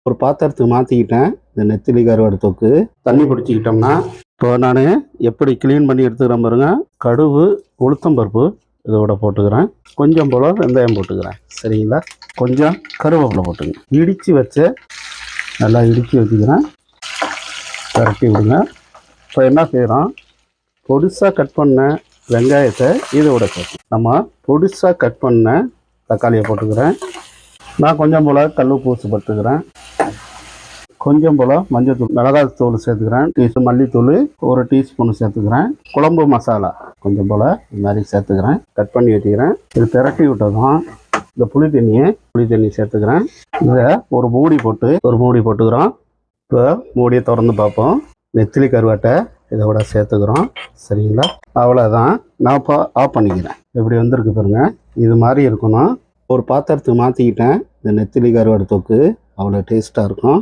ஒரு பாத்திரத்துக்கு மாற்றிக்கிட்டேன். இந்த நெத்திலி கருவாடு தொக்கு தண்ணி பிடிச்சிக்கிட்டோம்னா, இப்போ நான் எப்படி க்ளீன் பண்ணி எடுத்துக்கிறேன் பாருங்க. கடுகு, உளுத்தம்பருப்பு இதோட போட்டுக்கிறேன். கொஞ்சம் போல் வெந்தயம் போட்டுக்கிறேன். சரிங்களா? கொஞ்சம் கருவேப்பிலை போட்டுங்க. இடித்து வச்ச நல்லா இடித்து வச்சுக்கிறேன். பரட்டி விடுங்க. இப்போ என்ன செய்கிறோம், பொடிசாக கட் பண்ண வெங்காயத்தை இதோட சேர்த்து நம்ம பொடிசாக கட் பண்ண தக்காளியை போட்டுக்கிறேன். நான் கொஞ்சம் போல் கல் பூசு பட்டுக்கிறேன். கொஞ்சம் போல் மஞ்சள் மிளகாய் தூள் சேர்த்துக்கிறேன். டீஸ்பூன் மல்லித்தூள் 1 டீஸ்பூன் சேர்த்துக்கிறேன். குழம்பு மசாலா கொஞ்சம் போல் இது மாதிரி சேர்த்துக்கிறேன். கட் பண்ணி வச்சுக்கிறேன். இது திரட்டி விட்டதும் இந்த புளி தண்ணி சேர்த்துக்கிறேன். இதை ஒரு மூடி போட்டுக்கிறோம். இப்போ மூடியை திறந்து பார்ப்போம். நெத்திலி கருவாட்டை இதோட சேர்த்துக்கிறோம். சரிங்களா? அவ்வளோதான். நான் இப்போ ஆஃப் பண்ணிக்கிறேன். எப்படி வந்திருக்கு பாருங்கள். இது மாதிரி இருக்கணும். ஒரு பாத்திரத்துக்கு மாற்றிக்கிட்டேன். இந்த நெத்திலி கருவாடு தொக்கு அவ்வளோ டேஸ்ட்டாக இருக்கும்.